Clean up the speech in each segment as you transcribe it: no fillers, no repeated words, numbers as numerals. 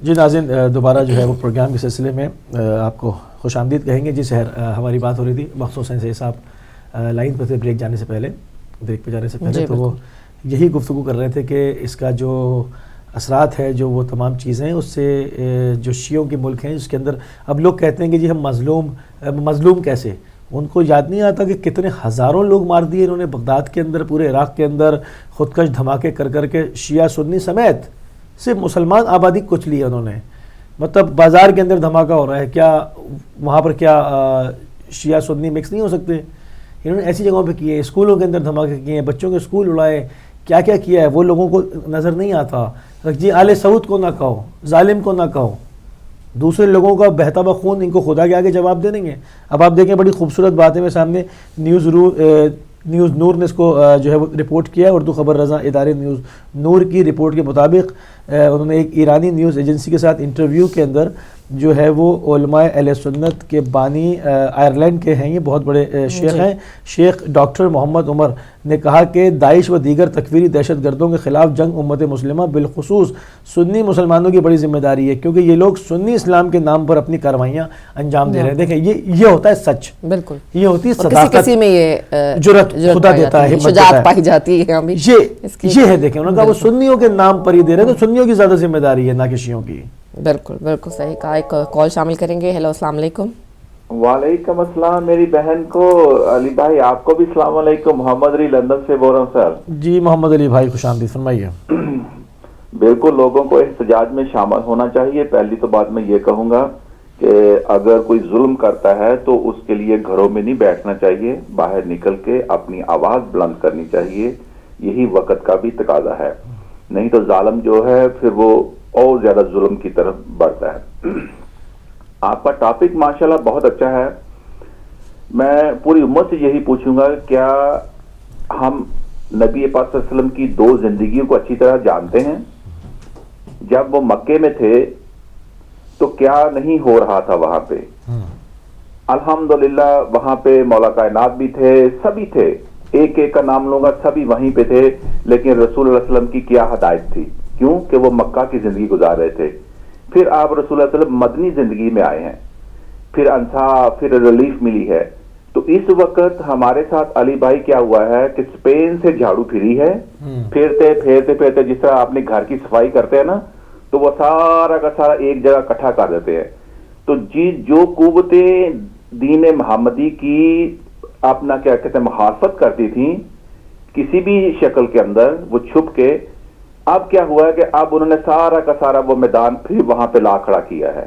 جی ناظرین، دوبارہ جو ہے وہ پروگرام کے سلسلے میں آپ کو خوش آمدید کہیں گے. جی سحر، ہماری بات ہو رہی تھی مخصوصاً سے صاحب لائن پر تھے بریک جانے سے پہلے، بریک پہ جانے سے پہلے، تو وہ یہی گفتگو کر رہے تھے کہ اس کا جو اثرات ہے، جو وہ تمام چیزیں اس سے جو شیعوں کے ملک ہیں اس کے اندر اب لوگ کہتے ہیں کہ جی ہم مظلوم کیسے؟ ان کو یاد نہیں آتا کہ کتنے ہزاروں لوگ مار دیے انہوں نے بغداد کے اندر، پورے عراق کے اندر خودکش دھماکے کر کر کے، شیعہ سنی سمیت صرف مسلمان آبادی کچھ لی انہوں نے. مطلب بازار کے اندر دھماکہ ہو رہا ہے، کیا وہاں پر کیا شیعہ سنی مکس نہیں ہو سکتے؟ انہوں نے ایسی جگہوں پہ کیے، اسکولوں کے اندر دھماکے کیے ہیں، بچوں کے اسکول اڑائے، کیا کیا کیا ہے وہ لوگوں کو نظر نہیں آتا. جی آل سعود کو نہ کہو، ظالم کو نہ کہو، دوسرے لوگوں کا بہتا ہوا خون ان کو خدا کے آگے جواب دے دیں گے. اب آپ دیکھیں بڑی خوبصورت بات ہے، میں سامنے نیوز نور نے اس کو جو ہے وہ رپورٹ کیا ہے، اردو خبر رضا ادارے نیوز نور کی رپورٹ کے مطابق انہوں نے ایک ایرانی نیوز ایجنسی کے ساتھ انٹرویو کے اندر جو ہے وہ علماء اہل سنت کے بانی آئرلینڈ کے ہیں، یہ بہت بڑے شیخ ہیں، شیخ ڈاکٹر محمد عمر نے کہا کہ داعش و دیگر تکفیری دہشت گردوں کے خلاف جنگ امت مسلمہ بالخصوص سنی مسلمانوں کی بڑی ذمہ داری ہے، کیونکہ یہ لوگ سنی اسلام کے نام پر اپنی کاروائیاں انجام دے رہے ہیں. دیکھیں یہ ہوتا ہے سچ، بالکل یہ ہوتی ہے صداقت، کسی میں یہ جرأت خدا دیتا ہے، شجاعت پائی جاتی ہے. یہ ہے، دیکھیں انہوں نے کہا وہ سنیوں کے نام پر ہی دے رہے ہیں، تو سنیوں کی زیادہ ذمہ داری ہے نہ کہ شیعوں کی. بالکل بالکل صحیح کہا. ایک کال شامل کریں گے. ہیلو، السلام علیکم. وعلیکم السلام. میری بہن کو علی بھائی، آپ کو بھی السلام علیکم. محمد علی لندن سے بول رہا ہوں سر. جی محمد علی بھائی خوش آمدید، فرمائیے. بالکل لوگوں کو احتجاج میں شامل ہونا چاہیے. پہلی تو بات میں یہ کہوں گا کہ اگر کوئی ظلم کرتا ہے تو اس کے لیے گھروں میں نہیں بیٹھنا چاہیے، باہر نکل کے اپنی آواز بلند کرنی چاہیے. یہی وقت کا بھی تقاضا ہے، نہیں تو ظالم جو ہے پھر وہ اور زیادہ ظلم کی طرف بڑھتا ہے. آپ کا ٹاپک ماشاءاللہ بہت اچھا ہے. میں پوری امت سے یہی پوچھوں گا، کیا ہم نبی پاک صلی اللہ علیہ وسلم کی دو زندگیوں کو اچھی طرح جانتے ہیں؟ جب وہ مکے میں تھے تو کیا نہیں ہو رہا تھا وہاں پہ؟ الحمدللہ وہاں پہ مولا کائنات بھی تھے، سبھی تھے، ایک ایک کا نام لوں گا، سبھی وہیں پہ تھے. لیکن رسول اللہ علیہ وسلم کی کیا ہدایت تھی؟ کیوں کہ وہ مکہ کی زندگی گزار رہے تھے. پھر آپ رسول اللہ علیہ وسلم مدنی زندگی میں آئے ہیں، پھر انصاف، پھر ریلیف ملی ہے. تو اس وقت ہمارے ساتھ علی بھائی کیا ہوا ہے کہ اسپین سے جھاڑو پھری ہے، پھرتے پھیرتے پھیرتے جس طرح آپ نے گھر کی صفائی کرتے ہیں نا، تو وہ سارا کا سارا ایک جگہ اکٹھا کر دیتے ہیں. تو جو قوتیں دین محمدی کی اپنا کیا کہتے ہیں مخالفت کرتی تھیں کسی بھی شکل کے اندر، وہ چھپ کے، اب کیا ہوا ہے کہ اب انہوں نے سارا کا سارا وہ میدان پھر وہاں پہ لا کھڑا کیا ہے.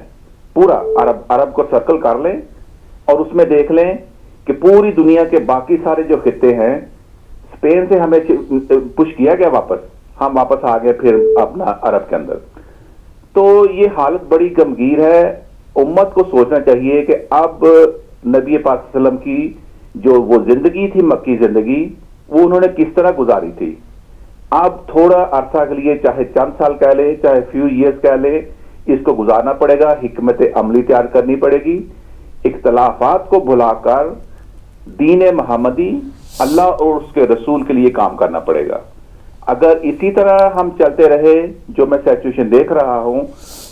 پورا عرب کو سرکل کر لیں اور اس میں دیکھ لیں کہ پوری دنیا کے باقی سارے جو خطے ہیں، اسپین سے ہمیں پش کیا گیا واپس، ہم واپس آ گئے پھر اپنا عرب کے اندر. تو یہ حالت بڑی گمگیر ہے. امت کو سوچنا چاہیے کہ اب نبی پاک صلی اللہ علیہ وسلم کی جو وہ زندگی تھی، مکی زندگی، وہ انہوں نے کس طرح گزاری تھی. اب تھوڑا عرصہ کے لیے، چاہے چند سال کہہ لیں، چاہے فیو ایئرز کہہ لیں، اس کو گزارنا پڑے گا. حکمت عملی تیار کرنی پڑے گی. اختلافات کو بھلا کر دین محمدی، اللہ اور اس کے رسول کے لیے کام کرنا پڑے گا. اگر اسی طرح ہم چلتے رہے، جو میں سچویشن دیکھ رہا ہوں،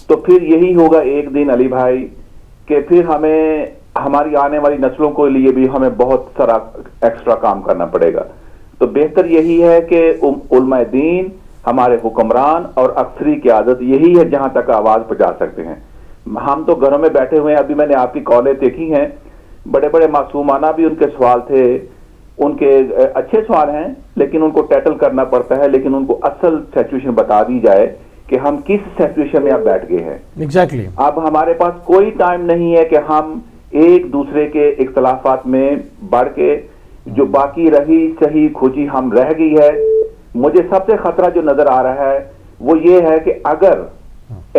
تو پھر یہی ہوگا ایک دن علی بھائی کہ پھر ہمیں ہماری آنے والی نسلوں کے لیے بھی ہمیں بہت سارا ایکسٹرا کام کرنا پڑے گا. تو بہتر یہی ہے کہ علماء دین، ہمارے حکمران اور اکثری قیادت یہی ہے جہاں تک آواز پہنچا سکتے ہیں. ہم تو گھروں میں بیٹھے ہوئے ہیں. ابھی میں نے آپ کی کالیں دیکھی ہیں، بڑے بڑے معصومانہ بھی ان کے سوال تھے، ان کے اچھے سوال ہیں، لیکن ان کو ٹیٹل کرنا پڑتا ہے. لیکن ان کو اصل سچویشن بتا دی جائے کہ ہم کس سچویشن میں اب بیٹھ گئے ہیں. ایگزیکٹلی. اب ہمارے پاس کوئی ٹائم نہیں ہے کہ ہم ایک دوسرے کے اختلافات میں بڑھ کے جو باقی رہی صحیح کھوجی ہم رہ گئی ہے. مجھے سب سے خطرہ جو نظر آ رہا ہے وہ یہ ہے کہ اگر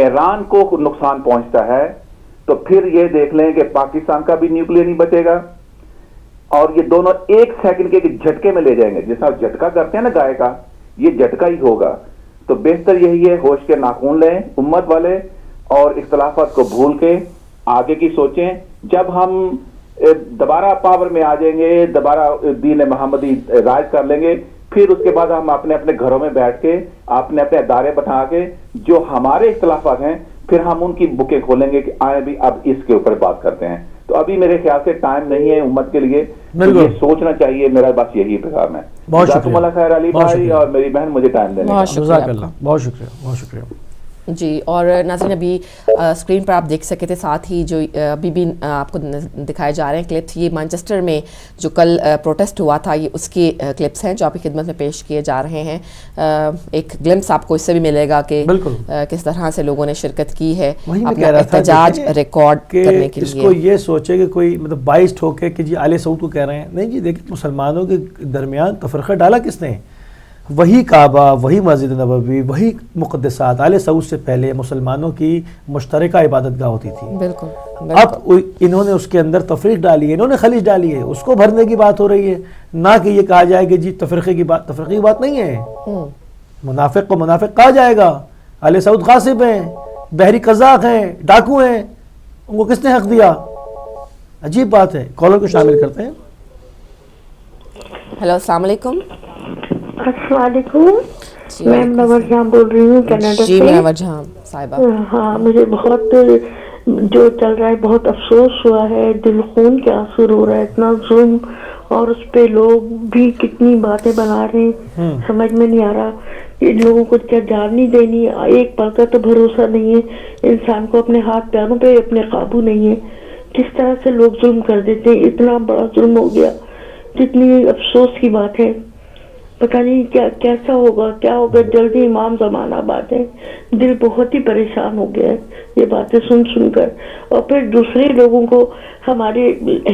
ایران کو نقصان پہنچتا ہے تو پھر یہ دیکھ لیں کہ پاکستان کا بھی نیوکلیئر نہیں بچے گا، اور یہ دونوں ایک سیکنڈ کے جھٹکے میں لے جائیں گے. جس طرح جھٹکا کرتے ہیں نا گائے کا، یہ جھٹکا ہی ہوگا. تو بہتر یہی ہے ہوش کے ناخون لیں امت والے، اور اختلافات کو بھول کے آگے کی سوچیں. جب ہم دوبارہ پاور میں آ جائیں گے، دوبارہ دین محمدی راج کر لیں گے، پھر اس کے بعد ہم اپنے اپنے گھروں میں بیٹھ کے اپنے اپنے ادارے بٹھا کے جو ہمارے اختلافات ہیں پھر ہم ان کی بکیں کھولیں گے کہ آئے بھی اب اس کے اوپر بات کرتے ہیں. تو ابھی میرے خیال سے ٹائم نہیں ہے امت کے لیے, تو یہ سوچنا چاہیے. میرا بس یہی پیغام ہے. بہت جزاکم اللہ خیر علی بھائی اور میری بہن مجھے ٹائم دینے کا. جزاک اللہ, بہت شکریہ, بہت شکریہ. جی. اور ناظرین ابھی اسکرین پر آپ دیکھ سکے تھے, ساتھ ہی جو ابھی بھی آپ کو دکھائے جا رہے ہیں کلپس, یہ مانچسٹر میں جو کل پروٹیسٹ ہوا تھا, یہ اس کے کلپس ہیں جو آپ کی خدمت میں پیش کیے جا رہے ہیں. ایک گلمس آپ کو اس سے بھی ملے گا کہ کس طرح سے لوگوں نے شرکت کی ہے اپنا احتجاج ریکارڈ کرنے کے لیے. اس کو یہ سوچے کہ کوئی مطلب باعث ٹھوکے کہ جی آل سعود کو کہہ رہے ہیں, نہیں جی دیکھیں مسلمانوں کے درمیان تفرقہ ڈالا کس نے؟ وہی کعبہ, وہی مسجد نبوی, وہی مقدسات آل سعود سے پہلے مسلمانوں کی مشترکہ عبادت گاہ ہوتی تھی. بالکل. اب انہوں نے اس کے اندر تفریق ڈالی ہے, انہوں نے خلیج ڈالی ہے, اس کو بھرنے کی بات ہو رہی ہے, نہ کہ یہ کہا جائے کہ جی تفریقے کی بات نہیں ہے. منافق کو منافق کہا جائے گا. آل سعود غاصب ہیں, بحری قزاق ہیں, ڈاکو ہیں, ان کو کس نے حق دیا؟ عجیب بات ہے. کالر کو شامل کرتے ہیں. ہیلو, السلام علیکم. السلام علیکم. میں منور جہاں بول رہی ہوں کینیڈا سے. جی منور جہاں صاحبہ. ہاں, مجھے بہت جو چل رہا ہے بہت افسوس ہوا ہے, دل خون کے آنسو رو رہا ہے. اتنا ظلم, اور اس پہ لوگ بھی کتنی باتیں بنا رہے ہیں, سمجھ میں نہیں آ رہا. ان لوگوں کو کیا جان نہیں دینی, ایک پل کا تو بھروسہ نہیں ہے انسان کو, اپنے ہاتھ پیروں پہ اپنے قابو نہیں ہے. کس طرح سے لوگ ظلم کر دیتے ہیں, اتنا بڑا ظلم ہو گیا. کتنی افسوس کی بات ہے. پتہ نہیں کیسا ہوگا, کیا ہوگا. جلدی امام زمان آباد ہے. دل بہت ہی پریشان ہو گیا ہے یہ باتیں سن کر. اور پھر دوسرے لوگوں کو ہمارے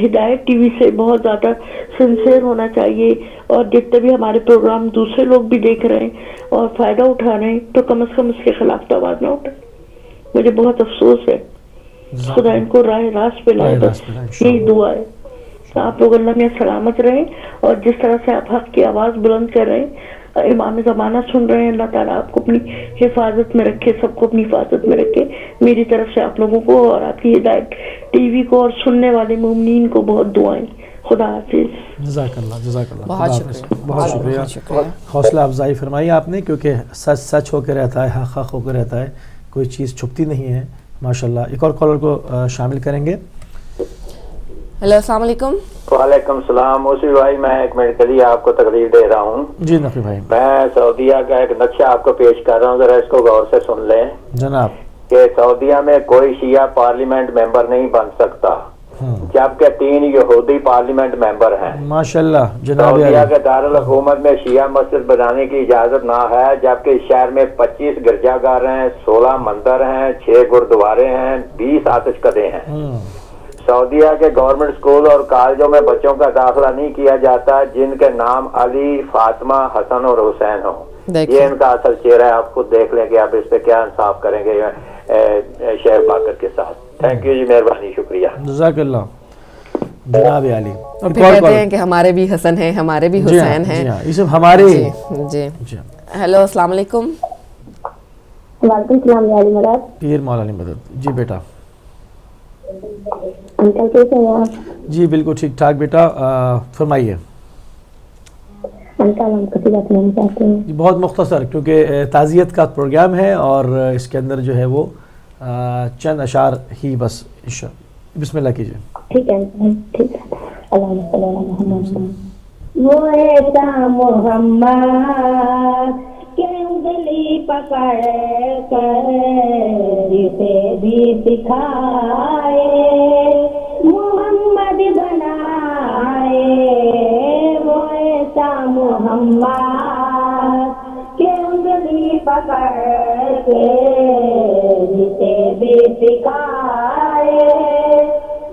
ہدایت ٹی وی سے بہت زیادہ سنسیئر ہونا چاہیے, اور جتنے بھی ہمارے پروگرام دوسرے لوگ بھی دیکھ رہے ہیں اور فائدہ اٹھا رہے ہیں, تو کم از کم اس کے خلاف تو آواز نہ اٹھائیں. مجھے بہت افسوس ہے. خدا ان کو راہ راست پہ لائے, بس یہی دعا ہے. آپ لوگ اللہ میں سلامت رہیں, اور جس طرح سے آپ حق کی آواز بلند کر رہے ہیں, امام زمانہ سن رہے ہیں, اللہ تعالیٰ آپ کو اپنی حفاظت میں رکھے, سب کو اپنی حفاظت میں رکھے. میری طرف سے آپ لوگوں کو اور آپ کی ہدایت ٹی وی کو اور سننے والے مومنین کو بہت دعائیں. خدا حافظ. جزاک اللہ, جزاک اللہ, بہت شکریہ, بہت شکریہ. حوصلہ افزائی فرمائی آپ نے, کیونکہ سچ سچ ہو کے رہتا ہے, حق حق ہو کے رہتا ہے, کوئی چیز چھپتی نہیں ہے. ماشاءاللہ. ایک اور کالر کو شامل کریں گے. ہیلو, السلام علیکم. وعلیکم السلام. موسی بھائی, میں ایک منٹ کے لیے آپ کو تقریر دے رہا ہوں. جی نقی بھائی. میں سعودیہ کا ایک نقشہ آپ کو پیش کر رہا ہوں, ذرا اس کو غور سے سن لیں. جناب. کہ سعودیہ میں کوئی شیعہ پارلیمنٹ ممبر نہیں بن سکتا, جبکہ 3 یہودی پارلیمنٹ ممبر ہیں. ماشاءاللہ. جناب. سعودیہ کے دارالحکومت میں شیعہ مسجد بنانے کی اجازت نہ ہے, جبکہ شہر میں 25 گرجا گھر ہیں, 16 مندر ہیں, 6 گردوارے ہیں, 20 آتش کدے ہیں. سعودیہ کے گورنمنٹ اسکول اور کالجوں میں بچوں کا داخلہ نہیں کیا جاتا جن کے نام علی, فاطمہ, حسن اور حسین ہوں. یہ ان کا اصل چہرہ ہے. آپ خود دیکھ لیں کہ آپ اس پہ کیا انصاف کریں گے شہر باقر کے ساتھ. تھینک یو جی, مہربانی, شکریہ. جزاک اللہ. جناب علی. اور پھر کہتے ہیں کہ ہمارے بھی حسن ہیں, ہمارے بھی حسین ہیں. یہ سب ہمارے. جی. ہیلو, السلام علیکم. وعلیکم السلام. علی مراد. پیر مولانا مدد. جی بیٹا. انکل کیسے ہیں آپ؟ جی بالکل ٹھیک ٹھاک بیٹا, فرمائیے. انکل ہم کسی بات نہیں چاہتے ہیں. بہت مختصر, کیونکہ تعزیت کا پروگرام ہے اور اس کے اندر جو ہے وہ چند اشعار ہی بس. بسم اللہ کیجیے. ٹھیک ہے, ٹھیک ہے. اللہم صلی علی محمد. وہ ایسا محمد کہ انگلی پکڑ کر اسے بھی سکھائے, محمد بنائے. وہ ایسا محمد کہ انگلی پکڑ کے اسے بھی سکھائے,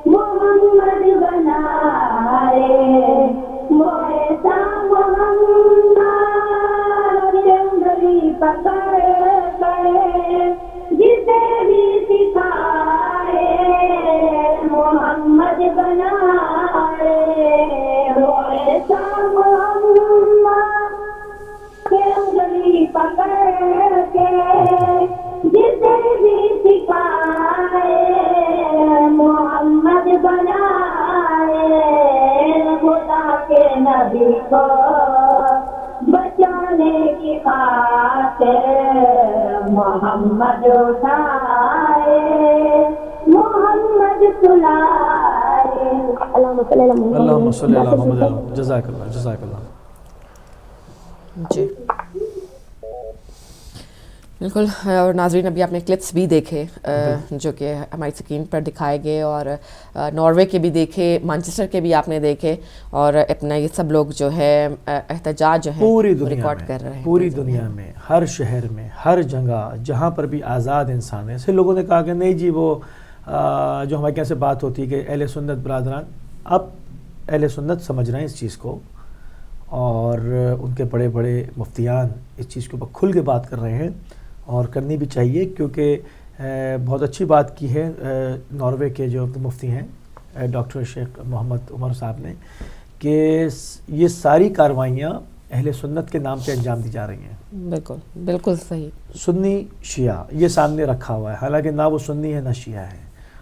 محمد بنائے. وہ ایسا محمد کہ انگلی پکڑ کر جسے بھی سکھائے, محمد بنائے. وہ ایسا محمد کہ انگلی پکڑ کے جسے بھی سکھائے, محمد بنائے. خدا کے نبی کو بچانے کی خاطر محمد اٹھائے محمد سلائے. اللہم صلی علی محمد. اللہم صلی علی محمد. جزاک اللہ جزاک اللہ. جی بالکل. اور ناظرین ابھی آپ نے کلپس بھی دیکھے جو کہ ہماری اسکرین پر دکھائے گئے, اور ناروے کے بھی دیکھے, مانچسٹر کے بھی آپ نے دیکھے, اور اپنا یہ سب لوگ جو ہے احتجاج جو ہے پوری دنیا ریکارڈ میں, کر رہے ہیں. پوری دنیا میں ہر شہر میں ہر جگہ جہاں پر بھی آزاد انسان ہے. ایسے لوگوں نے کہا کہ نہیں جی وہ جو ہمارے کیسے بات ہوتی ہے کہ اہل سنت برادران, اب اہل سنت سمجھ رہے ہیں اس چیز کو, اور ان کے بڑے بڑے مفتیان اس چیز کے اوپر کھل کے بات کر رہے ہیں, اور کرنی بھی چاہیے, کیونکہ بہت اچھی بات کی ہے ناروے کے جو مفتی ہیں ڈاکٹر شیخ محمد عمر صاحب نے, کہ یہ ساری کاروائیاں اہل سنت کے نام پہ انجام دی جا رہی ہیں. بالکل بالکل صحیح. سنی شیعہ یہ سامنے رکھا ہوا ہے, حالانکہ نہ وہ سنی ہے نہ شیعہ ہے.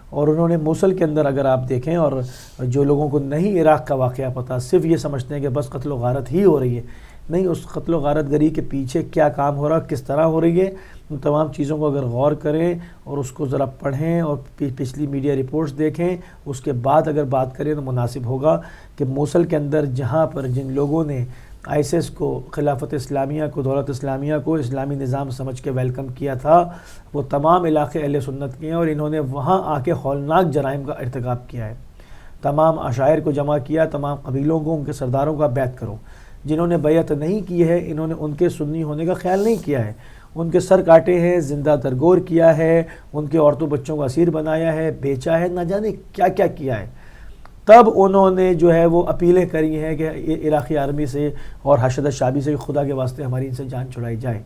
اور انہوں نے موصل کے اندر اگر آپ دیکھیں, اور جو لوگوں کو نہیں عراق کا واقعہ پتہ, صرف یہ سمجھتے ہیں کہ بس قتل و غارت ہی ہو رہی ہے, نہیں, اس قتل و غارت گری کے پیچھے کیا کام ہو رہا, کس طرح ہو رہی ہے, ان تمام چیزوں کو اگر غور کریں اور اس کو ذرا پڑھیں اور پچھلی میڈیا رپورٹس دیکھیں, اس کے بعد اگر بات کریں تو مناسب ہوگا کہ موصل کے اندر جہاں پر جن لوگوں نے ISIS کو, خلافت اسلامیہ کو, دولت اسلامیہ کو اسلامی نظام سمجھ کے ویلکم کیا تھا, وہ تمام علاقے اہل سنت کے ہیں, اور انہوں نے وہاں آ کے ہولناک جرائم کا ارتکاب کیا ہے. تمام عشائر کو جمع کیا, تمام قبیلوں کو, ان کے سرداروں کا بیعت کرو. جنہوں نے بیعت نہیں کی ہے انہوں نے ان کے سنی ہونے کا خیال نہیں کیا ہے, ان کے سر کاٹے ہیں, زندہ درگور کیا ہے, ان کے عورتوں بچوں کو اسیر بنایا ہے, بیچا ہے, نہ جانے کیا کیا کیا ہے. تب انہوں نے جو ہے وہ اپیلیں کری ہیں کہ عراقی آرمی سے اور حشد الشعبی سے خدا کے واسطے ہماری ان سے جان چھڑائی جائے.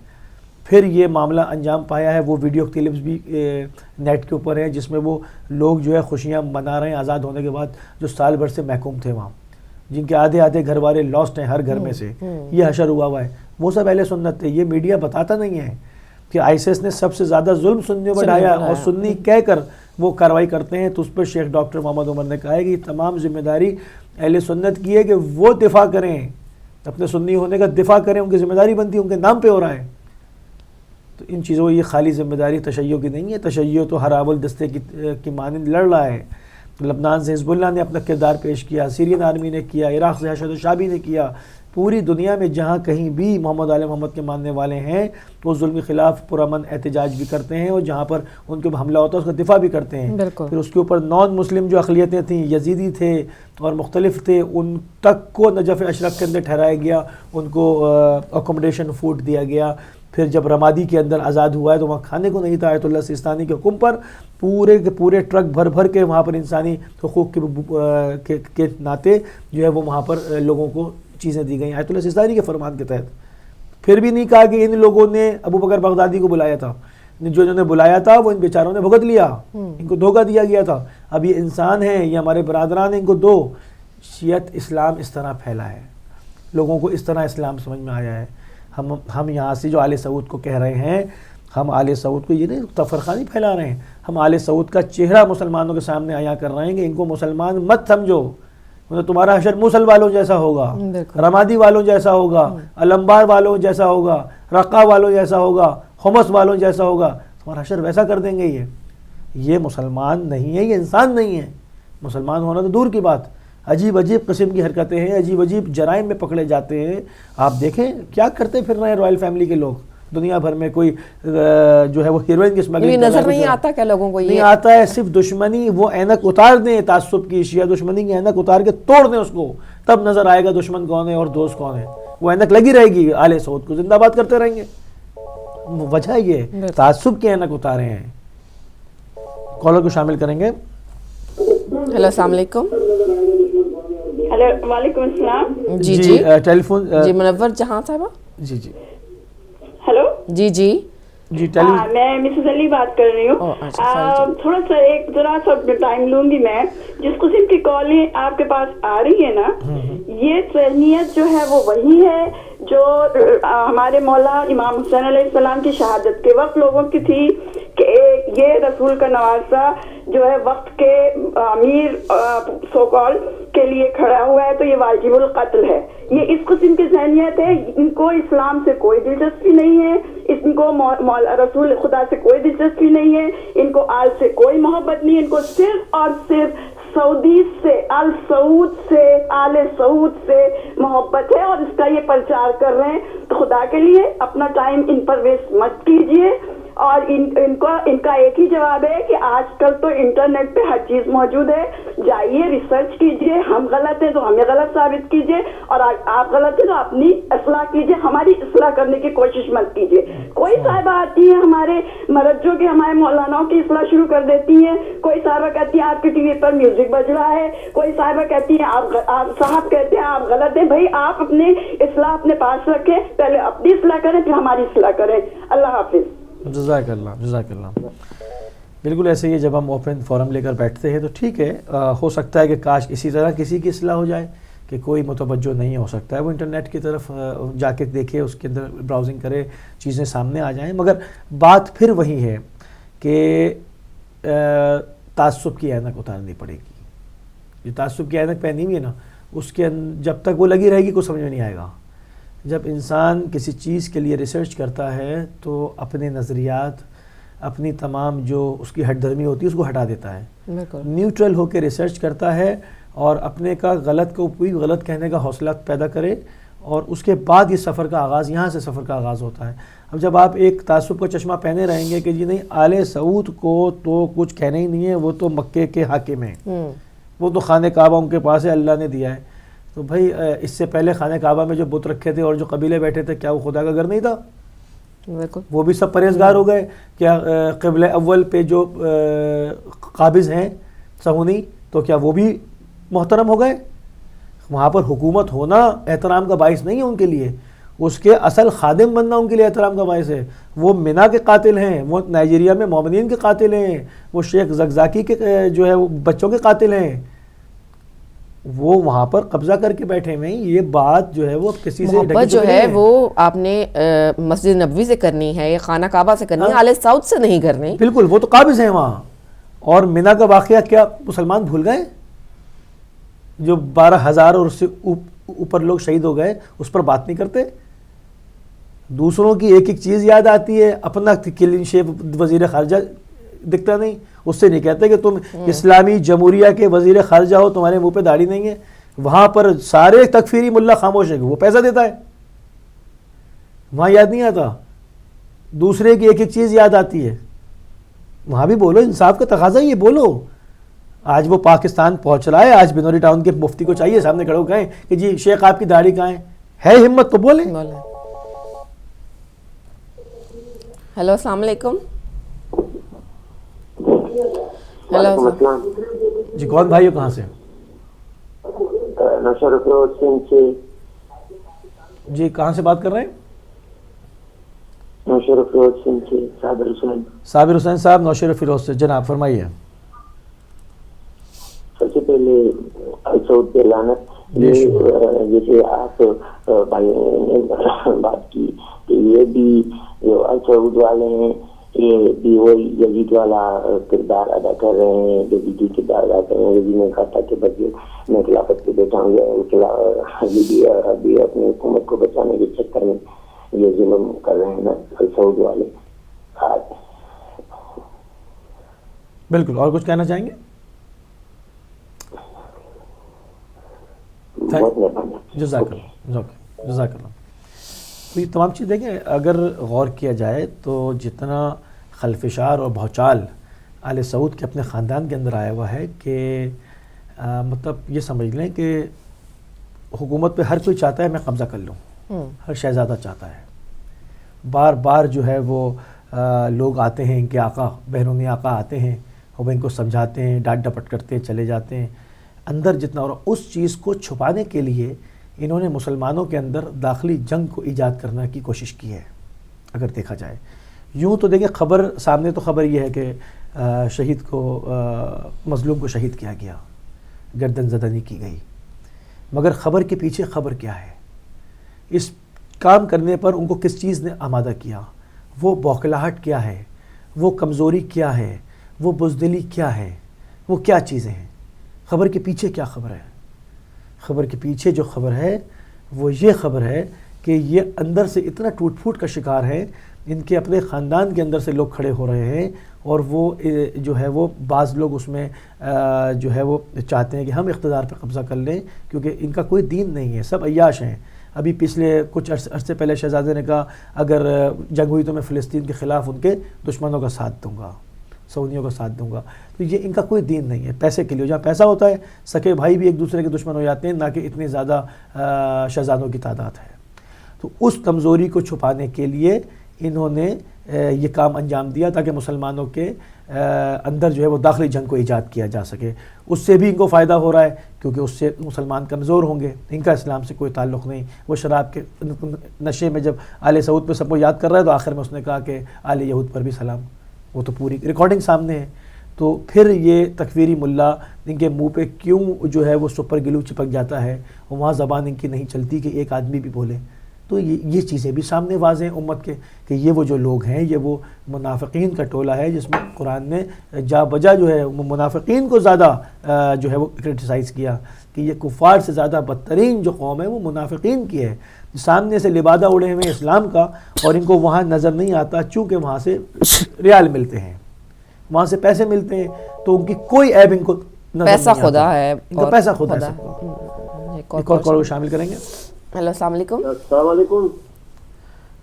پھر یہ معاملہ انجام پایا ہے. وہ ویڈیو کلپس بھی نیٹ کے اوپر ہیں جس میں وہ لوگ جو ہے خوشیاں منا رہے ہیں آزاد ہونے کے بعد, جو سال بھر سے محکوم تھے وہاں, جن کے آدھے گھر والے لاسٹ ہیں ہر گھر میں سے, یہ حشر ہوا ہے. وہ سب اہل سنت تھے. یہ میڈیا بتاتا نہیں ہے کہ ISIS نے سب سے زیادہ ظلم سنیوں پر ڈھایا, اور سنی کہہ کر وہ کارروائی کرتے ہیں. تو اس پر شیخ ڈاکٹر محمد عمر نے کہا ہے کہ یہ تمام ذمہ داری اہل سنت کی ہے کہ وہ دفاع کریں, اپنے سنی ہونے کا دفاع کریں, ان کی ذمہ داری بنتی ہے, ان کے نام پہ ہو رہا ہے. تو ان چیزوں یہ خالی ذمہ داری تشیع کی نہیں ہے. تشیع تو ہر آول دستے کی مانند لڑ رہا ہے. لبنان سے حزب اللہ نے اپنا کردار پیش کیا, سیرین آرمی نے کیا, عراق سے حشد الشعبی نے کیا. پوری دنیا میں جہاں کہیں بھی محمد آل محمد کے ماننے والے ہیں وہ ظلم کے خلاف پرامن احتجاج بھی کرتے ہیں, اور جہاں پر ان کے حملہ ہوتا ہے اس کا دفاع بھی کرتے ہیں. پھر اس کے اوپر نان مسلم جو اقلیتیں تھیں, یزیدی تھے اور مختلف تھے, ان تک کو نجف اشرف کے اندر ٹھہرایا گیا, ان کو اکوموڈیشن فوڈ دیا گیا. پھر جب رمادی کے اندر آزاد ہوا ہے تو وہاں کھانے کو نہیں تھا. آیت اللہ سیستانی کے حکم پر پورے کے پورے ٹرک بھر کے وہاں پر انسانی حقوق کے ناطے جو ہے وہ وہاں پر لوگوں کو چیزیں دی گئیں آیت اللہ سیستانی کے فرمان کے تحت. پھر بھی نہیں کہا کہ ان لوگوں نے ابو بکر بغدادی کو بلایا تھا, جو انہوں نے بلایا تھا وہ ان بیچاروں نے بھگت لیا, ان کو دھوکہ دیا گیا تھا. اب یہ انسان ہیں, یہ ہمارے برادران ہیں, ان کو دو. شیعت اسلام اس طرح پھیلا ہے, لوگوں کو اس طرح اسلام سمجھ میں آیا ہے. ہم یہاں سے جو آل سعود کو کہہ رہے ہیں, ہم آل سعود کو یہ نہیں تفرقہ نہیں پھیلا رہے ہیں, ہم آل سعود کا چہرہ مسلمانوں کے سامنے آیا کر رہے ہیں کہ ان کو مسلمان مت سمجھو. تمہارا حشر موصل والوں جیسا ہوگا, رمادی والوں جیسا ہوگا, علمبار والوں جیسا ہوگا, رقہ والوں جیسا ہوگا, حمص والوں جیسا ہوگا, تمہارا حشر ویسا کر دیں گے. یہ مسلمان نہیں ہے, یہ انسان نہیں ہے. مسلمان ہونا تو دور کی بات, عجیب قسم کی حرکتیں ہیں, عجیب جرائم میں پکڑے جاتے ہیں. آپ دیکھیں کیا کرتے پھر رہے ہیں رائل فیملی کے لوگ دنیا بھر میں. کوئی جو ہے وہ ہیروئن کی اسمگلنگ نظر نہیں آتا کیا لوگوں کو؟ نہیں آتا ہے. صرف دشمنی, وہ اینک اتار دیں تعصب کی, شیعہ دشمنی کی اینک اتار کے توڑ دیں اس کو, تب نظر آئے گا دشمن کون ہے اور دوست کون ہے. وہ اینک لگی رہے گی, آل سعود کو زندہ باد کرتے رہیں گے. وجہ یہ تعصب کی اینک اتارے ہیں. کالر کو شامل کریں گے. ہیلو السلام علیکم. ہیلو وعلیکم السلام. جی ٹیلی فون جی منور جہاں صاحبہ. جی ہیلو جی میں مسز علی بات کر رہی ہوں. تھوڑا سا ایک ذرا سا ٹائم لوں گی میں. جس قسم کی کالیں آپ کے پاس آ رہی ہے نا, یہ ذہنیت جو ہے وہ وہی ہے جو ہمارے مولا امام حسین علیہ السلام کی شہادت کے وقت لوگوں کی تھی کہ یہ رسول کا نواسہ جو ہے وقت کے امیر سو کال کے لیے کھڑا ہوا ہے تو یہ واجب القتل ہے. یہ اس قسم کی ذہنیت ہے. ان کو اسلام سے کوئی دلچسپی نہیں ہے, ان کو رسول خدا سے کوئی دلچسپی نہیں ہے, ان کو آل سے کوئی محبت نہیں ہے, ان کو صرف اور صرف سعودی سے, آل سعود سے, آل سعود سے محبت ہے, اور اس کا یہ پرچار کر رہے ہیں. تو خدا کے لیے اپنا ٹائم ان پر ویسٹ مت کیجیے. اور ان کا ایک ہی جواب ہے کہ آج کل تو انٹرنیٹ پہ ہر چیز موجود ہے, جائیے ریسرچ کیجیے, ہم غلط ہیں تو ہمیں غلط ثابت کیجیے, اور آپ غلط ہیں تو اپنی اصلاح کیجیے, ہماری اصلاح کرنے کی کوشش مت کیجیے. کوئی صاحبہ آتی ہیں ہمارے مرجوں کے, ہمارے مولاناؤں کی اصلاح شروع کر دیتی ہیں, کوئی صاحبہ کہتی ہے آپ کے ٹی وی پر میوزک بج رہا ہے, کوئی صاحبہ کہتی ہے آپ صاحب کہتے ہیں آپ غلط ہیں. بھائی آپ اپنے اصلاح اپنے پاس رکھیں, پہلے اپنی اصلاح کریں پھر ہماری اصلاح کریں. اللہ حافظ. جزاک اللہ, جزاک اللہ. بالکل ایسے ہی جب ہم اوپن فورم لے کر بیٹھتے ہیں تو ٹھیک ہے, ہو سکتا ہے کہ کاش اسی طرح کسی کی اصلاح ہو جائے کہ کوئی متوجہ نہیں ہو سکتا ہے, وہ انٹرنیٹ کی طرف جا کے دیکھے, اس کے اندر براؤزنگ کرے, چیزیں سامنے آ جائیں. مگر بات پھر وہی ہے کہ تعصب کی اینک اتارنی پڑے گی. جو تعصب کی اینک پہنی ہوئی ہے نا, اس کے جب تک وہ لگی رہے گی کچھ سمجھ میں نہیں آئے گا. جب انسان کسی چیز کے لیے ریسرچ کرتا ہے تو اپنے نظریات, اپنی تمام جو اس کی ہٹ دھرمی ہوتی ہے اس کو ہٹا دیتا ہے, نیوٹرل ہو کے ریسرچ کرتا ہے, اور اپنے کا غلط کو کوئی غلط کہنے کا حوصلہ پیدا کرے, اور اس کے بعد یہ سفر کا آغاز, یہاں سے سفر کا آغاز ہوتا ہے. اب جب آپ ایک تعصب کا چشمہ پہنے رہیں گے کہ جی نہیں آل سعود کو تو کچھ کہنا ہی نہیں ہے, وہ تو مکے کے حاکم ہیں, وہ تو خانہ کعبہ ان کے پاس ہے, اللہ نے دیا ہے, تو بھائی اس سے پہلے خانہ کعبہ میں جو بت رکھے تھے اور جو قبیلے بیٹھے تھے, کیا وہ خدا کا گھر نہیں تھا؟ وہ بھی سب پرہیزگار ہو گئے. کیا قبلہ اول پہ جو قابض ہیں صہونی, تو کیا وہ بھی محترم ہو گئے؟ وہاں پر حکومت ہونا احترام کا باعث نہیں ہے ان کے لیے, اس کے اصل خادم بننا ان کے لیے احترام کا باعث ہے. وہ مینا کے قاتل ہیں, وہ نائجیریا میں مومنین کے قاتل ہیں, وہ شیخ زکزاکی کے جو ہے وہ بچوں کے قاتل ہیں, وہ وہاں پر قبضہ کر کے بیٹھے ہوئے ہیں. یہ بات جو ہے وہ کسی سے محبت جو ہے وہ آپ نے مسجد نبوی سے کرنی ہے, یا خانہ کعبہ سے کرنی ہے, آل سعود سے نہیں کرنی. بالکل, وہ تو قابض ہیں وہاں. اور مینا کا واقعہ کیا مسلمان بھول گئے؟ جو 12,000 اور اس سے اوپر لوگ شہید ہو گئے, اس پر بات نہیں کرتے. دوسروں کی ایک ایک چیز یاد آتی ہے, اپنا کلین شیپ وزیر خارجہ دکھتا نہیں, اس سے نہیں کہتے کہ تم اسلامی جمہوریہ کے وزیر خارجہ ہو, تمہارے منہ پہ داڑھی نہیں ہے. وہاں پر سارے تکفیری ملا خاموش ہے, وہ پیسہ دیتا ہے, وہاں یاد نہیں آتا. دوسرے کی ایک ایک چیز یاد آتی ہے. وہاں بھی بولو, انصاف کا تقاضا یہ بولو. آج وہ پاکستان پہنچ رہا ہے, آج بنوری ٹاؤن کے مفتی کو چاہیے سامنے کھڑے ہو کہیں کہ جی شیخ آپ کی داڑھی کہاں ہے ہمت تو بولیں. ہیلو, السلام علیکم. جی کون بھائی ہو, کہاں سے؟ جی کہاں سے بات کر رہے ہیں؟ صابر حسین صاحب نوشہر فیروز سے. جناب فرمائیے. سب سے پہلے سعود پہ لعنت. جیسے آپ بھائی نے بات کی کہ یہ بھی جو سعود والے ہیں یہ بھی وہی یزید والا کردار ادا کر رہے ہیں, یزیدی کردار ادا کر رہے ہیں. یزید نے کہا تھا کہ بس میں خلافت پہ بیٹھا ہوں, ابھی اپنی حکومت کو بچانے کے چکر میں یہ ظلم کر رہے ہیں نا سعود والے. بالکل. اور کچھ کہنا چاہیں گے؟ جزاک اللہ. تو یہ تمام چیز دیکھیں, اگر غور کیا جائے تو جتنا خلفشار اور بھوچال آل سعود کے اپنے خاندان کے اندر آیا ہوا ہے کہ مطلب یہ سمجھ لیں کہ حکومت پہ ہر کوئی چاہتا ہے میں قبضہ کر لوں, ہر شہزادہ چاہتا ہے. بار بار جو ہے وہ لوگ آتے ہیں, ان کے آقا بیرونی آقا آتے ہیں, وہ ان کو سمجھاتے ہیں, ڈانٹ ڈپٹ کرتے ہیں, چلے جاتے ہیں. اندر جتنا, اور اس چیز کو چھپانے کے لیے انہوں نے مسلمانوں کے اندر داخلی جنگ کو ایجاد کرنے کی کوشش کی ہے. اگر دیکھا جائے یوں تو دیکھیں, خبر سامنے تو خبر یہ ہے کہ شہید کو مظلوم کو شہید کیا گیا, گردن زدنی کی گئی, مگر خبر کے پیچھے خبر کیا ہے, اس کام کرنے پر ان کو کس چیز نے آمادہ کیا, وہ بوکھلاہٹ کیا ہے, وہ کمزوری کیا ہے, وہ بزدلی کیا ہے, وہ کیا چیزیں ہیں. خبر کے پیچھے کیا خبر ہے؟ خبر کے پیچھے جو خبر ہے وہ یہ خبر ہے کہ یہ اندر سے اتنا ٹوٹ پھوٹ کا شکار ہے، ان کے اپنے خاندان کے اندر سے لوگ کھڑے ہو رہے ہیں، اور وہ جو ہے وہ بعض لوگ اس میں جو ہے وہ چاہتے ہیں کہ ہم اقتدار پہ قبضہ کر لیں، کیونکہ ان کا کوئی دین نہیں ہے، سب عیاش ہیں۔ ابھی پچھلے کچھ عرصے پہلے شہزادے نے کہا اگر جنگ ہوئی تو میں فلسطین کے خلاف ان کے دشمنوں کا ساتھ دوں گا، سعودیوں کا ساتھ دوں گا۔ تو یہ ان کا کوئی دین نہیں ہے، پیسے کے لیے، جہاں پیسہ ہوتا ہے سکے بھائی بھی ایک دوسرے کے دشمن ہو جاتے ہیں، نہ کہ اتنی زیادہ شہزادوں کی تعداد ہے۔ تو اس کمزوری کو چھپانے کے لیے انہوں نے یہ کام انجام دیا تاکہ مسلمانوں کے اندر جو ہے وہ داخلی جنگ کو ایجاد کیا جا سکے۔ اس سے بھی ان کو فائدہ ہو رہا ہے کیونکہ اس سے مسلمان کمزور ہوں گے، ان کا اسلام سے کوئی تعلق نہیں۔ وہ شراب کے نشے میں جب آل سعود پہ سب کو یاد کر رہا ہے تو آخر میں اس نے کہا کہ آل یہود پر بھی سلام، وہ تو پوری ریکارڈنگ سامنے ہے۔ تو پھر یہ تکفیری ملا ان کے منہ پہ کیوں جو ہے وہ سپر گلو چپک جاتا ہے، وہاں زبان ان کی نہیں چلتی کہ ایک آدمی بھی بولے۔ تو یہ چیزیں بھی سامنے واضح ہیں امت کے کہ یہ وہ جو لوگ ہیں یہ وہ منافقین کا ٹولہ ہے، جس میں قرآن نے جا بجا جو ہے منافقین کو زیادہ جو ہے وہ کرٹیسائز کیا کہ یہ کفار سے زیادہ بدترین جو قوم ہے وہ منافقین کی ہے، سامنے سے لبادہ اڑے ہوئے اسلام کا، اور ان کو وہاں نظر نہیں آتا چونکہ وہاں سے ریال ملتے ہیں، وہاں سے پیسے ملتے ہیں، تو ان کی کوئی عیب ان کو نظر نہیں آتا۔ پیسہ خدا ہے، ان کا پیسہ خدا ہے۔ ایک اور کال کو شامل کریں گے۔ ہیلو، السلام علیکم۔ السلام علیکم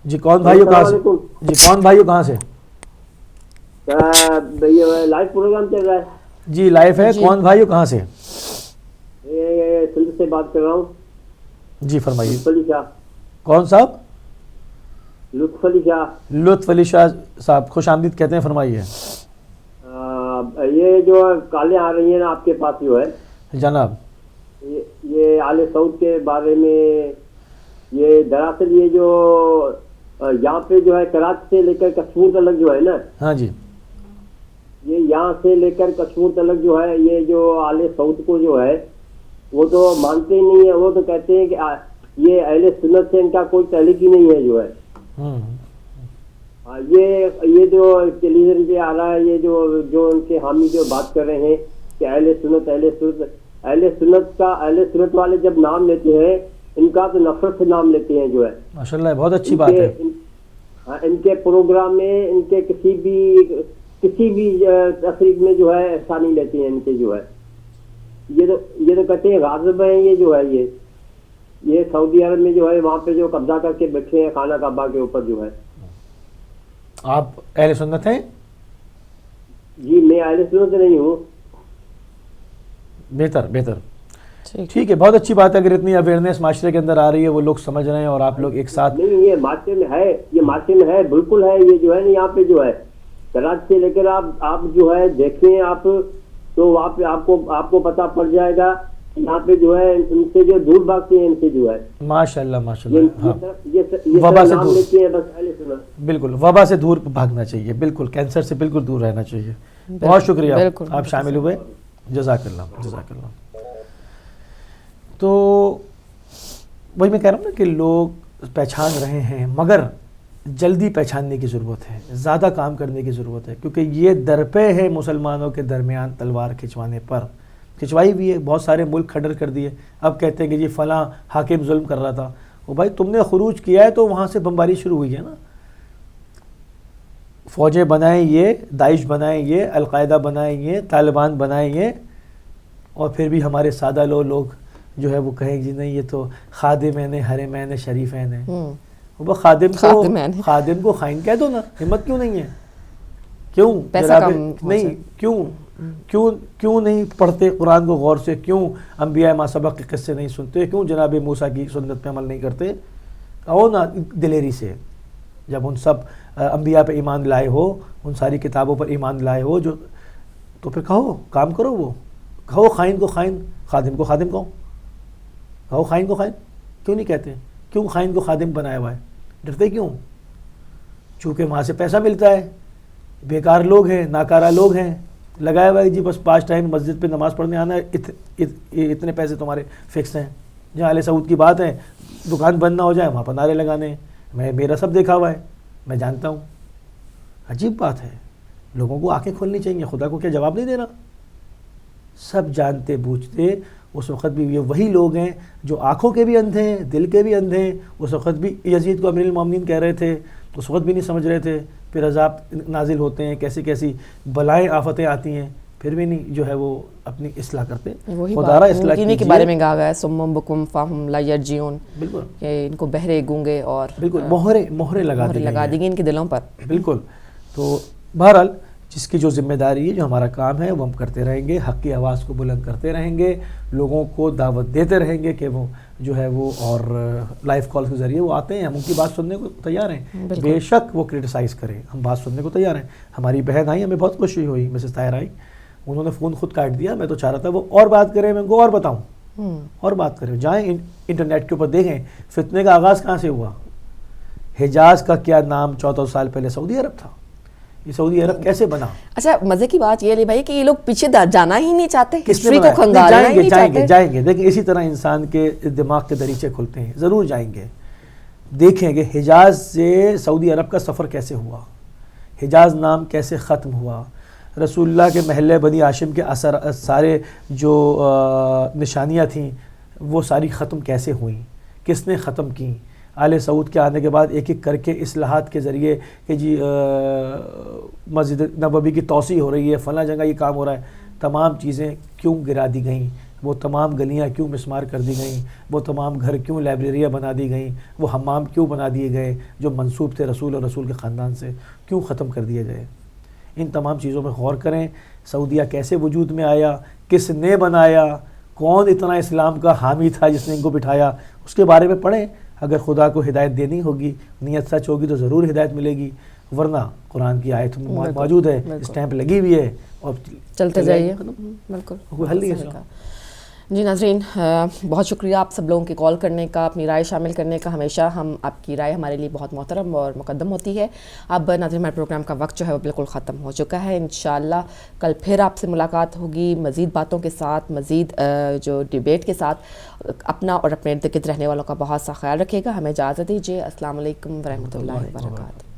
جی کون بھائیو کہاں سے؟ جی کون بھائیو کہاں سے؟ لائیو پروگرام چل رہا ہے؟ جی لائیو ہے۔ کون بھائیو کہاں سے؟ سندھ سے بات کر رہا ہوں۔ جی فرمائیے۔ لطف علی شاہ۔ کون صاحب؟ لطف علی شاہ۔ لطف علی شاہ صاحب، خوش آمدید کہتے ہیں، فرمائیے۔ یہ جو کالیں آ رہی ہیں نا آپ کے پاس جو ہے جناب، یہ آل سعود کے بارے میں، یہ دراصل یہ جو یہاں پہ جو ہے کراچی سے لے کر کشمیر تلک جو ہے نا، ہاں جی، یہ یہاں سے لے کر کشمیر تلک جو ہے، یہ جو آل سعود کو جو ہے وہ تو مانتے ہی نہیں ہے، وہ تو کہتے ہیں کہ یہ اہل سنت سے ان کا کوئی تعلق ہی نہیں ہے جو ہے۔ یہ جو ٹیلی ویژن پہ آ رہا ہے، یہ جو ان کے حامی جو بات کر رہے ہیں کہ اہل سنت والے جب نام لیتے ہیں ان کا تو نفرت سے نام لیتے ہیں جو ہے۔ ماشاءاللہ بہت اچھی بات ہے۔ ان کے پروگرام میں ان کے کسی بھی تقریب میں جو ہے حصہ نہیں لیتے ہیں ان کے جو ہے۔ یہ تو کہتے ہیں غاضب ہیں، یہ جو ہے یہ سعودی عرب میں جو ہے وہاں پہ جو قبضہ کر کے بیٹھے ہیں خانہ کعبہ کے اوپر جو ہے۔ آپ اہل سنت ہیں؟ جی میں اہل سنت نہیں ہوں۔ بہتر ٹھیک ہے، بہت اچھی بات ہے اگر اتنی اویئرنیس معاشرے کے اندر آ رہی ہے، وہ لوگ سمجھ رہے ہیں اور آپ لوگ ایک ساتھ۔ نہیں، یہ معاشرے میں ہے بالکل ہے، یہ جو ہے نا یہاں پہ جو ہے کراچی سے لے کر آپ جو ہے دیکھیں آپ تو وہاں پہ آپ کو پتہ پڑ جائے گا یہاں پہ جو ہے ان سے جو دور بھاگتے ہیں ان سے جو ہے ماشاءاللہ ہاں وبا سے دور لیتے ہیں بس اہل سنت۔ بالکل وبا سے دور بھاگنا چاہیے، بالکل کینسر سے بالکل دور رہنا چاہیے۔ بہت شکریہ آپ شامل ہوئے، جزاک اللہ۔ تو وہی میں کہہ رہا ہوں نا کہ لوگ پہچان رہے ہیں مگر جلدی پہچاننے کی ضرورت ہے، زیادہ کام کرنے کی ضرورت ہے، کیونکہ یہ درپے ہے مسلمانوں کے درمیان تلوار کھنچوانے پر، کھنچوائی بھی ہے، بہت سارے ملک کھڑر کر دیے۔ اب کہتے ہیں کہ جی فلاں حاکم ظلم کر رہا تھا، وہ بھائی تم نے خروج کیا ہے تو وہاں سے بمباری شروع ہوئی ہے نا، فوجیں بنائیں یہ، داعش بنائیں یہ، القاعدہ بنائیں یہ، طالبان بنائیں یہ، اور پھر بھی ہمارے سادہ لوگ جو ہے وہ کہیں جی نہیں یہ تو خادمین حرمین شریفین ہیں۔ وہ خادم کو خائن کہہ دو نا، ہمت کیوں نہیں ہے؟ کیوں نہیں کیوں نہیں پڑھتے قرآن کو غور سے؟ کیوں انبیاء ما سبق کے قصے نہیں سنتے؟ کیوں جناب موسیٰ کی سنت پہ عمل نہیں کرتے؟ کہو نا دلیری سے، جب ان سب انبیاء پہ ایمان لائے ہو، ان ساری کتابوں پر ایمان لائے ہو جو، تو پھر کہو کام کرو، وہ کہو خائن کو خائن، خادم کو خادم کہو خائن کو خائن کیوں نہیں کہتے؟ کیوں خائن کو خادم بنایا ہوا ہے؟ ڈرتے کیوں؟ چونکہ وہاں سے پیسہ ملتا ہے، بیکار لوگ ہیں، ناکارہ لوگ ہیں، لگایا ہوا ہے جی بس 5 ٹائم مسجد پہ نماز پڑھنے آنا ہے، اتنے پیسے تمہارے فکس ہیں۔ جہاں آل سعود کی بات ہے، دکان بند نہ ہو جائے وہاں پر نعرے لگانے ہیں، میرا سب دیکھا ہوا ہے، میں جانتا ہوں۔ عجیب بات ہے، لوگوں کو آنکھیں کھولنی چاہیے، خدا کو کیا جواب نہیں دینا؟ سب جانتے بوجھتے اس وقت بھی یہ وہی لوگ ہیں جو آنکھوں کے بھی اندھے ہیں، دل کے بھی اندھے ہیں. اس وقت بھی یزید کو امیر المومنین کہہ رہے تھے، اس وقت بھی نہیں سمجھ رہے تھے. پھر عذاب نازل ہوتے ہیں، کیسی کیسی بلائیں آفتیں آتی ہیں، پھر بھی نہیں جو ہے وہ اپنی اصلاح کرتے. خدارہ اصلاح کیجیے کے بارے میں کہا گیا ہے سمم بکم فہم لا یرجعون، بالکل کہ ان کو بہرے گونگے اور بالکل مہریں لگا دی گئی ان کے دلوں پر. بالکل. تو بہرحال جس کی جو ذمہ داری ہے، جو ہمارا کام ہے، وہ ہم کرتے رہیں گے، حق کی آواز کو بلند کرتے رہیں گے، لوگوں کو دعوت دیتے رہیں گے کہ وہ جو ہے وہ اور لائیو کال کے ذریعے وہ آتے ہیں، ہم ان کی بات سننے کو تیار ہیں. بے شک وہ کرٹیسائز کریں، ہم بات سننے کو تیار ہیں. ہماری بہن آئی، ہمیں بہت خوشی ہوئی، مسز طاہر آئی، انہوں نے فون خود کاٹ دیا. میں تو چاہ رہا تھا وہ اور بات کریں، میں ان کو اور بتاؤں، اور بات کریں. جائیں انٹرنیٹ کے اوپر دیکھیں فتنے کا آغاز کہاں سے ہوا. حجاز کا کیا نام 1400 سال پہلے سعودی عرب تھا. یہ سعودی عرب کیسے بنا؟ اچھا مزے کی بات یہ علی بھائی کہ یہ لوگ پیچھے جانا ہی نہیں چاہتے، ہسٹری کو کھنگالنا ہی نہیں چاہتے. جائیں گے دیکھیں، اسی طرح انسان کے دماغ کے دریچے کھلتے ہیں، ضرور جائیں گے، دیکھیں گے حجاز سے سعودی عرب کا سفر کیسے ہوا، حجاز نام کیسے ختم ہوا، رسول اللہ کے محلے بنی ہاشم کے اثر سارے جو نشانیاں تھیں وہ ساری ختم کیسے ہوئیں، کس نے ختم کی. آل سعود کے آنے کے بعد ایک ایک کر کے اصلاحات کے ذریعے کہ جی مسجد نبوی کی توسیع ہو رہی ہے، فلاں جگہ یہ کام ہو رہا ہے، تمام چیزیں کیوں گرا دی گئیں، وہ تمام گلیاں کیوں مسمار کر دی گئیں، وہ تمام گھر کیوں لائبریریاں بنا دی گئیں، وہ حمام کیوں بنا دیے گئے جو منسوب تھے رسول اور رسول کے خاندان سے، کیوں ختم کر دیے گئے. ان تمام چیزوں میں غور کریں. سعودیہ کیسے وجود میں آیا، کس نے بنایا، کون اتنا اسلام کا حامی تھا جس نے ان کو بٹھایا، اس کے بارے میں پڑھیں. اگر خدا کو ہدایت دینی ہوگی، نیت سچ ہوگی تو ضرور ہدایت ملے گی، ورنہ قرآن کی آیت موجود ہے، اسٹیمپ لگی ہوئی ہے اور چلتے جائیے. بالکل کوئی حل نہیں ہے. جی ناظرین، بہت شکریہ آپ سب لوگوں کے کال کرنے کا، اپنی رائے شامل کرنے کا. ہمیشہ آپ کی رائے ہمارے لیے بہت محترم اور مقدم ہوتی ہے. اب ناظرین ہمارے پروگرام کا وقت جو ہے وہ بالکل ختم ہو چکا ہے. انشاءاللہ کل پھر آپ سے ملاقات ہوگی مزید باتوں کے ساتھ، مزید جو ڈیبیٹ کے ساتھ. اپنا اور اپنے ارد گرد رہنے والوں کا بہت سا خیال رکھیے گا. ہمیں اجازت دیجیے. السلام علیکم ورحمۃ اللہ وبرکاتہ.